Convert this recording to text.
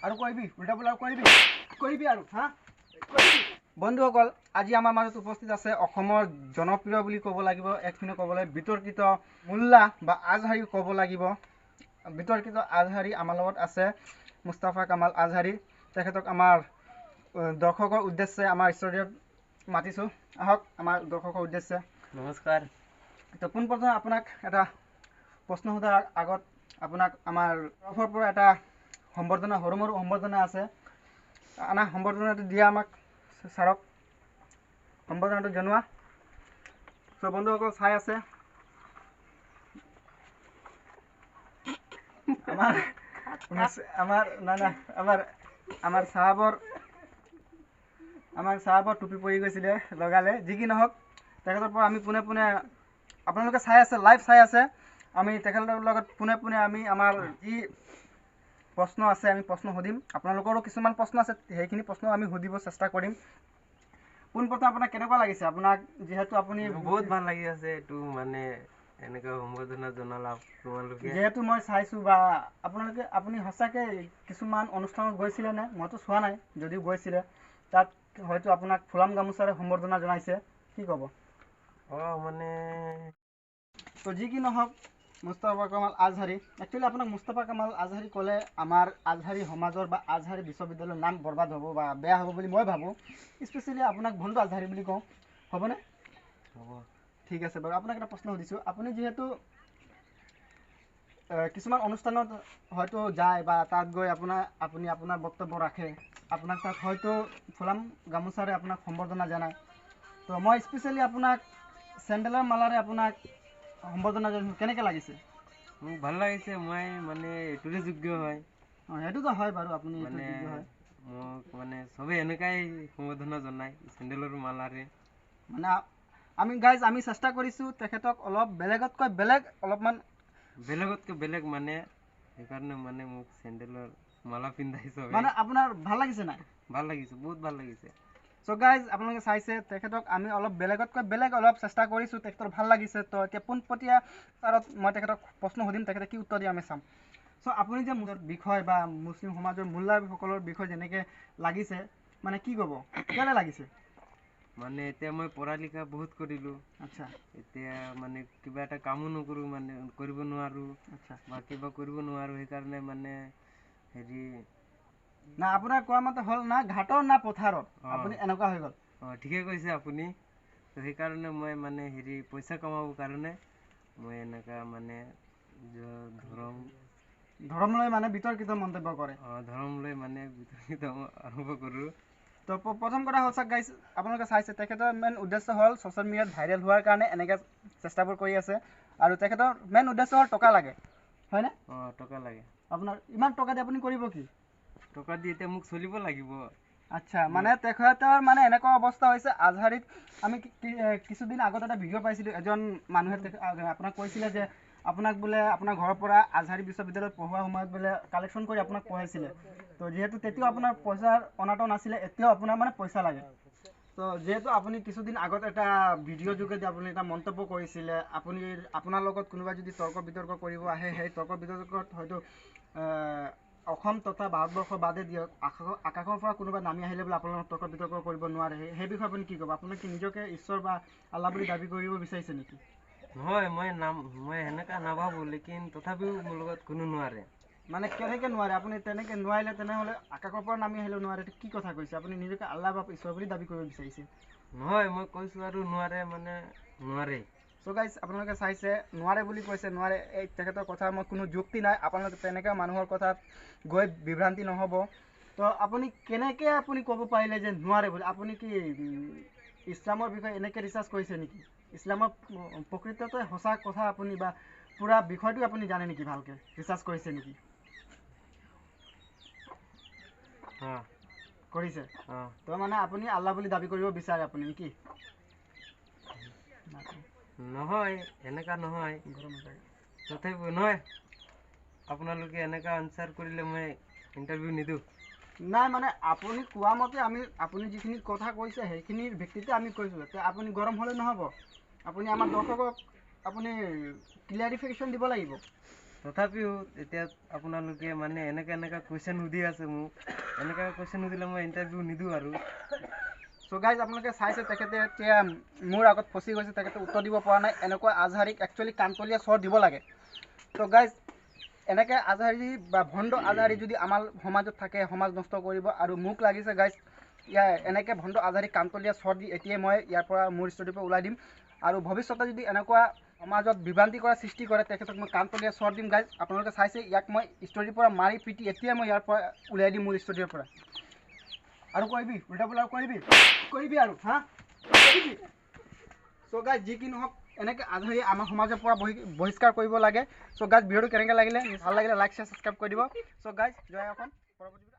আৰু কৰিবি উল্টা পুল্টা কৰিবি আৰু হা বন্ধুসকল আজি আমাৰ মাজত উপস্থিত আছে অসমৰ জনপ্ৰিয় বুলি ক'ব লাগিব একপিনে ক'বলৈ বিতৰ্কিত মোল্লা বা আজহাৰী ক'ব লাগিব বিতৰ্কিত আজহাৰী আমাৰ লগত আছে মুস্তাফা কামাল আজহাৰী তেখেতক আমাৰ দৰ্শকৰ উদ্দেশ্যে আমাৰ ষ্টুডিঅ'ত মাতিছোঁ আহক আমাৰ দৰ্শকৰ উদ্দেশ্যে নমস্কাৰ তো পোনপ্ৰথমে আপোনাক এটা প্ৰশ্ন সোধাৰ আগত আপোনাক আমাৰ তৰফৰ পৰা এটা সম্বৰ্ধনা সৰু মৰু সম্বৰ্ধনা আছে আনা সম্বৰ্ধনাটো দিয়া আমাক ছাৰক সম্বৰ্ধনাটো জনোৱা চ' বন্ধুসকল চাই আছে আমাৰ চাহাবৰ টুপি পৰি গৈছিলে লগালে যি কি নহওক তেখেতৰ পৰা আমি পোনে পোনে আপোনালোকে চাই আছে লাইভ চাই আছে আমি তেখেতৰ লগত পোনে পোনে আমি আমাৰ যি প্ৰশ্ন আছে আমি প্ৰশ্ন সুধিম আপোনালোকৰো কিছুমান প্ৰশ্ন আছে সেইখিনি প্ৰশ্ন আমি সুধিব চেষ্টা কৰিম পোনপ্ৰথমে আপোনাক কেনেকুৱা লাগিছে আপোনাক যিহেতু আপুনি বহুত ভাল লাগি আছে এইটো মানে এনেকুৱা সম্বৰ্ধনা জনালা তোমালোকে যেহেতু মই চাইছোঁ বা আপুনি সঁচাকৈ কিছুমান অনুষ্ঠানত গৈছিলে নে মইতো চোৱা নাই যদিও গৈছিলে তাত হয়তো আপোনাক ফুলাম গামোচাৰে সম্বৰ্ধনা জনাইছে কি ক'ব মানে তো যি কি নহওক মুস্তাফা কামাল আজহাৰী একচুৱেলি আপোনাক মুস্তাফা কামাল আজহাৰী ক'লে আমাৰ আজহাৰী সমাজৰ বা আজহাৰী বিশ্ববিদ্যালয়ৰ নাম বৰবাদ হ'ব বা বেয়া হ'ব বুলি মই ভাবোঁ স্পেচিয়েলি আপোনাক ভণ্টু আজহাৰী বুলি কওঁ হ'বনে হ'ব ঠিক আছে বাৰু আপোনাক এটা প্ৰশ্ন সুধিছোঁ আপুনি যিহেতু কিছুমান অনুষ্ঠানত হয়তো যায় বা তাত গৈ আপুনি আপোনাৰ বক্তব্য ৰাখে আপোনাক তাত হয়তো ফুলাম গামোচাৰে আপোনাক সম্বৰ্ধনা জনায় তো মই স্পেচিয়েলি আপোনাক চেণ্ডেলৰ মালাৰে আপোনাক সম্বৰ্ধনা জনাইছোঁ কেনেকৈ লাগিছে মোক ভাল লাগিছে মই মানে এইটোৰে যোগ্য হয় সেইটোতো হয় বাৰু আপুনি মানে মোক মানে চবেই এনেকাই সম্বৰ্ধনা জনায় চেণ্ডেলৰ মালাৰে মানে আমি চেষ্টা কৰিছোঁ তেখেতক অলপ বেলেগতকৈ বেলেগ মানে সেইকাৰণে মানে মোক চেণ্ডেলৰ মালা পিন্ধাইছে মানে আপোনাৰ ভাল লাগিছে নাই ভাল লাগিছে বহুত ভাল লাগিছে চ' গাইজ আপোনালোকে চাইছে তেখেতক আমি অলপ বেলেগতকৈ অলপ চেষ্টা কৰিছোঁ তেখেতৰ ভাল লাগিছে তো এতিয়া পোনপটীয়া ছাৰত মই তেখেতক প্ৰশ্ন সুধিম তেখেতে কি উত্তৰ দিয়ে আমি চাম চ' আপুনি যে মোৰ বিষয় বা মুছলিম সমাজৰ মোল্লাসকলৰ বিষয় যেনেকৈ লাগিছে মানে কি ক'ব কেলৈ লাগিছে মানে এতিয়া মই পঢ়া লিখা বহুত কৰিলোঁ আচ্ছা এতিয়া মানে কিবা এটা কামো নকৰোঁ মানে কৰিব নোৱাৰোঁ আচ্ছা বা কিবা কৰিব নোৱাৰোঁ সেইকাৰণে মানে হেৰি না আপোনাৰ কোৱা মতে হ'ল না ঘাটৰ না পথাৰত আপুনি এনেকুৱা হৈ গ'ল ঠিকে কৈছে আপুনি তো সেইকাৰণে মই মানে হেৰি পইচা কমাবৰ কাৰণে মই এনেকুৱা মানে ধৰ্ম লৈ মানে বিতৰ্কিত মন্তব্য কৰে ধৰ্ম লৈ মানে বিতৰ্কিত আৰম্ভ কৰোঁ তো প্ৰথম কথা হ'ল চাওক গাইজ আপোনালোকে চাইছে তেখেতৰ মেইন উদ্দেশ্য হ'ল ছ'চিয়েল মিডিয়াত ভাইৰেল হোৱাৰ কাৰণে এনেকৈ চেষ্টাবোৰ কৰি আছে আৰু তেখেতৰ মেইন উদ্দেশ্য হ'ল টকা লাগে হয়নে টকা লাগে আপোনাৰ ইমান টকা দি আপুনি কৰিব কি টকা দি এতিয়া মোক চলিব লাগিব আচ্ছা মানে তেখেতৰ মানে এনেকুৱা অৱস্থা হৈছে আজহাৰীত আমি কিছুদিন আগত এটা ভিডিঅ' পাইছিলোঁ এজন মানুহে আপোনাক কৈছিলে যে আপোনাক বোলে আপোনাৰ ঘৰৰ পৰা আজহাৰী বিশ্ববিদ্যালয়ত পঢ়োৱা সময়ত বোলে কালেকশ্যন কৰি আপোনাক পঢ়াইছিলে তো যিহেতু তেতিয়াও আপোনাৰ পইচাৰ অনাটন আছিলে এতিয়াও আপোনাৰ মানে পইচা লাগে তো যিহেতু আপুনি কিছুদিন আগত এটা ভিডিঅ' যোগেদি আপুনি এটা মন্তব্য কৰিছিলে আপোনাৰ লগত কোনোবাই যদি তৰ্ক বিতৰ্ক কৰিব আহে সেই তৰ্ক বিতৰ্কত হয়তো অসম তথা ভাৰতবৰ্ষ বাদে দিয়ক আকাশৰ পৰা কোনোবা নামি আহিলে বোলে আপোনালোকক তৰ্ক বিতৰ্ক কৰিব নোৱাৰে সেই বিষয়ে আপুনি কি ক'ব আপোনাক কি নিজকে ঈশ্বৰ বা আল্লাহ বুলি দাবী কৰিব বিচাৰিছে নেকি নহয় মই সেনেকুৱা নাভাবোঁ লেকিন তথাপিও মোৰ লগত কোনো নোৱাৰে মানে কেনেকৈ নোৱাৰে আপুনি তেনেকৈ নোৱাৰিলে তেনেহ'লে আকাশৰ পৰা নামি আহিলেও নোৱাৰে কি কথা কৈছে আপুনি নিজকে আল্লাহ বা ঈশ্বৰ বুলি দাবী কৰিব বিচাৰিছে নহয় মই কৈছোঁ আৰু নোৱাৰে মানে নোৱাৰে চ' গাইজ আপোনালোকে চাইছে নোৱাৰে বুলি কৈছে নোৱাৰে এই তেখেতৰ কথা মই কোনো যুক্তি নাই আপোনালোকে তেনেকৈ মানুহৰ কথাত গৈ বিভ্ৰান্তি নহ'ব তো আপুনি কেনেকৈ আপুনি ক'ব পাৰিলে যে নোৱাৰে বুলি আপুনি কি ইছলামৰ বিষয়ে এনেকৈ ৰিচাৰ্চ কৰিছে নেকি ইছলামৰ প্ৰকৃততে সঁচা কথা আপুনি বা পুৰা বিষয়টো আপুনি জানে নেকি ভালকৈ ৰিচাৰ্চ কৰিছে নেকি কৰিছে তো মানে আপুনি আল্লাহ বুলি দাবী কৰিব বিচাৰে আপুনি নেকি নহয় এনেকুৱা নহয় তথাপিও নহয় আপোনালোকে এনেকুৱা আনচাৰ কৰিলে মই ইণ্টাৰভিউ নিদিওঁ নাই মানে আপুনি কোৱা মতে আপুনি যিখিনি কথা কৈছে সেইখিনিৰ ভিত্তিতে আমি কৈছোঁ তে আপুনি গৰম হ'লে নহ'ব আপুনি আমাৰ দৰ্শকক আপুনি ক্লিয়াৰিফিকেশ্যন দিব লাগিব তথাপিও এতিয়া আপোনালোকে মানে এনেকা কুৱেশ্যন সুধি আছে মোক, এনেকা কুৱেশ্যন সুধিলে মই ইণ্টাৰভিউ নিদিওঁ আৰু। চ' গাইজ আপোনালোকে চাইছে তেখেতে এতিয়া মোৰ আগত ফচি গৈছে, তেখেতে উত্তৰ দিব পৰা নাই। এনেকুৱা আজহাৰীক একচুৱেলি কাণতলীয়া চৰ দিব লাগে। ত' গাইজ এনেকৈ আজহাৰী বা ভণ্ড আজহাৰী যদি আমাৰ সমাজত থাকে, সমাজ নষ্ট কৰিব। আৰু মোক লাগিছে গাইজ এনেকৈ ভণ্ড আজহাৰীক কাণতলীয়া চৰ দি এতিয়াই মই ইয়াৰ পৰা মোৰ ষ্টুডিঅ'ৰ পৰা ওলাই দিম। আৰু ভৱিষ্যতে যদি এনেকুৱা সমাজত বিভ্ৰান্তি কৰা সৃষ্টি কৰে তেখেতক মই কাণতলীয়া চৰ দিম। গাইজ আপোনালোকে চাইছে, ইয়াক মই ষ্টুডিঅ'ৰ পৰা মাৰি পিটি এতিয়াই মই ইয়াৰ পৰা উলিয়াই দিম মোৰ ষ্টুডিঅ'ৰ পৰা। আৰু কৰিবি উল্টা পুল্টা কৰিবি আৰু হা কৰিবি। চ' গাইজ যি কি নহওক এনেকৈ আজহাৰী আমাৰ সমাজৰ পৰা বহিষ্কাৰ কৰিব লাগে। চ' গাইজ ভিডিঅ'টো কেনেকৈ লাগিলে, ভাল লাগিলে লাইক শ্বেয়াৰ ছাবস্ক্ৰাইব কৰি দিব। চ' গাইজ জয় অসম। পৰৱৰ্তী